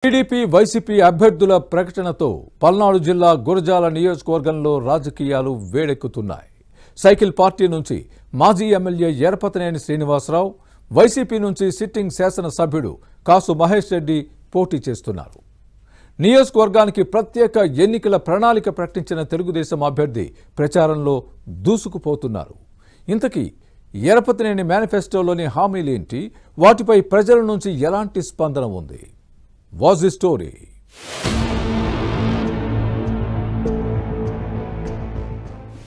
TDP YCP అభ్యర్థుల ప్రకటనతో పల్నాడు జిల్లా గురజాల నియోజకవర్గంలో రాజకీయాలు వేడెక్కుతున్నాయి. సైకిల్ పార్టీ నుంచి మాజీ ఎమ్మెల్యే ఎరపతినేని శ్రీనివాసరావు, వైసీపీ నుంచి సిట్టింగ్ శాసనసభ్యుడు కాసు మహేష్ రెడ్డి పోటీ చేస్తున్నారు. నియోజకవర్గానికి ప్రత్యేక ఎన్నికల ప్రణాళిక ప్రకటించిన తెలుగుదేశం అభ్యర్థి ప్రచారంలో దూసుకుపోతున్నారు. ఇంతకీ ఎరపతినేని మేనిఫెస్టోలోని హామీలేంటి? వాటిపై ప్రజల నుంచి ఎలాంటి స్పందన ఉంది? Was the story?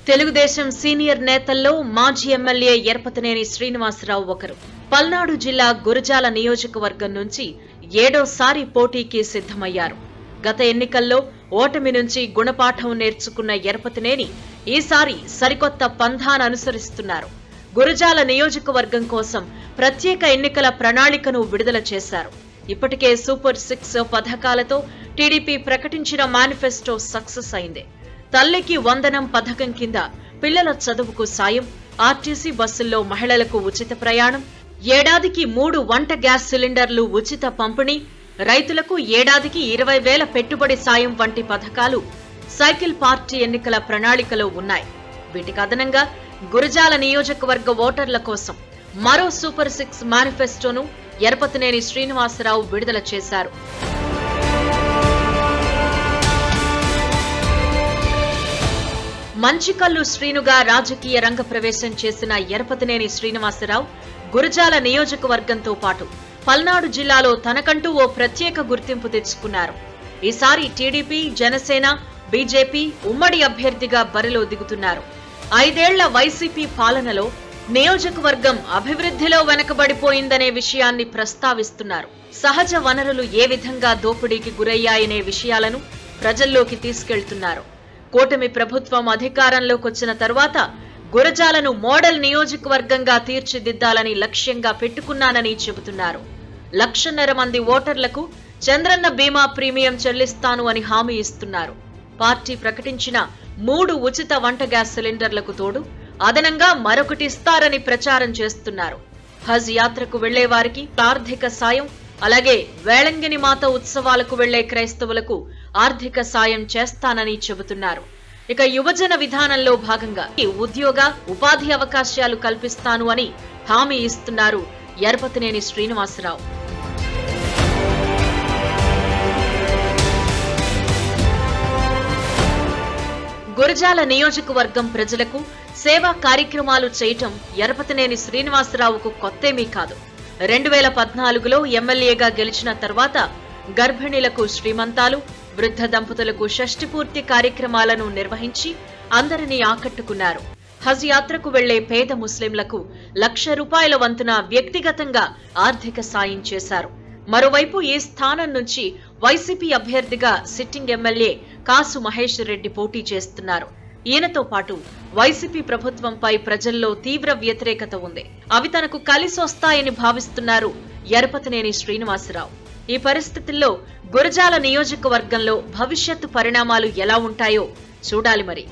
Telugu Desam senior నేతల్లో మాజీ ఎమ్మెల్యే ఎరపతినేని శ్రీనివాసరావు ఒకరు. పల్నాడు జిల్లా గురజాల నియోజకవర్గం నుంచి 7వ పోటీకి సిద్ధమయ్యారు. గత ఎన్నికల్లో ఓటమి నుంచి గుణపాఠం నేర్చుకున్న ఎరపతినేని ఈసారి సరికొత్త పంథాను అనుసరిస్తున్నారు. గురజాల నియోజకవర్గం కోసం ప్రత్యేక ఎన్నికల ప్రణాళికను విడుదల చేశారు. ఇప్పటికే సూపర్ 6 పథకాలతో టీడీపీ ప్రకటించిన మేనిఫెస్టో సక్సెస్ అయింది. తల్లికి వందనం పథకం కింద పిల్లల చదువుకు సాయం, ఆర్టీసీ బస్సుల్లో మహిళలకు ఉచిత ప్రయాణం, ఏడాదికి 3 వంట గ్యాస్ సిలిండర్లు ఉచిత పంపిణీ, రైతులకు ఏడాదికి 20,000 పెట్టుబడి సాయం వంటి పథకాలు సైకిల్ పార్టీ ఎన్నికల ప్రణాళికలో ఉన్నాయి. వీటికి అదనంగా గురజాల నియోజకవర్గ ఓటర్ల కోసం మరో సూపర్ 6 మేనిఫెస్టోను ఎరపతినేని శ్రీనివాసరావు విడుదల చేశారు. మంచికల్లు శ్రీనుగా రాజకీయ రంగ ప్రవేశం చేసిన ఎరపతినేని శ్రీనివాసరావు గురజాల నియోజకవర్గంతో పాటు పల్నాడు జిల్లాలో తనకంటూ ఓ ప్రత్యేక గుర్తింపు తెచ్చుకున్నారు. ఈసారి టీడీపీ, జనసేన, బీజేపీ ఉమ్మడి అభ్యర్థిగా బరిలో దిగుతున్నారు. 5 ఏళ్ల వైసీపీ పాలనలో నియోజకవర్గం అభివృద్ధిలో వెనకబడిపోయిందనే విషయాన్ని ప్రస్తావిస్తున్నారు. సహజ వనరులు ఏ విధంగా దోపిడీకి గురయ్యాయనే విషయాలను ప్రజల్లోకి తీసుకెళ్తున్నారు. కూటమి ప్రభుత్వం అధికారంలోకి వచ్చిన తరువాత గురజాలను మోడల్ నియోజకవర్గంగా తీర్చిదిద్దాలని లక్ష్యంగా పెట్టుకున్నానని చెబుతున్నారు. 1,50,000 మంది ఓటర్లకు చంద్రన్న బీమా ప్రీమియం చెల్లిస్తాను అని హామీ ఇస్తున్నారు. పార్టీ ప్రకటించిన 3 ఉచిత వంట గ్యాస్ సిలిండర్లకు తోడు అదనంగా మరొకటి ఇస్తారని ప్రచారం చేస్తున్నారు. హజ్ యాత్రకు వెళ్లే వారికి ఆర్థిక సాయం, అలాగే వేళంగిని మాత ఉత్సవాలకు వెళ్లే క్రైస్తవులకు ఆర్థిక సాయం చేస్తానని చెబుతున్నారు. ఇక యువజన విధానంలో భాగంగా ఉద్యోగ, ఉపాధి అవకాశాలు కల్పిస్తాను అని హామీ ఇస్తున్నారు ఎరపతినేని శ్రీనివాసరావు. గురజాల నియోజకవర్గం ప్రజలకు సేవా కార్యక్రమాలు చేయటం ఎరపతినేని శ్రీనివాసరావుకు కొత్తేమీ కాదు. 2014లో ఎమ్మెల్యేగా గెలిచిన తర్వాత గర్భిణీలకు శ్రీమంతాలు, వృద్ధ దంపతులకు షష్ఠి పూర్తి కార్యక్రమాలను నిర్వహించి అందరినీ ఆకట్టుకున్నారు. హజ్ యాత్రకు వెళ్లే పేద ముస్లింలకు ₹1,00,000 వంతున వ్యక్తిగతంగా ఆర్థిక సాయం చేశారు. మరోవైపు ఈ స్థానం నుంచి వైసీపీ అభ్యర్థిగా సిట్టింగ్ ఎమ్మెల్యే కాసు మహేష్ రెడ్డి పోటీ చేస్తున్నారు. ఈయనతో పాటు వైసీపీ ప్రభుత్వంపై ప్రజల్లో తీవ్ర వ్యతిరేకత ఉంది. అవి తనకు కలిసొస్తాయని భావిస్తున్నారు ఎరపతినేని శ్రీనివాసరావు. ఈ పరిస్థితుల్లో గురజాల నియోజకవర్గంలో భవిష్యత్తు పరిణామాలు ఎలా ఉంటాయో చూడాలి మరి.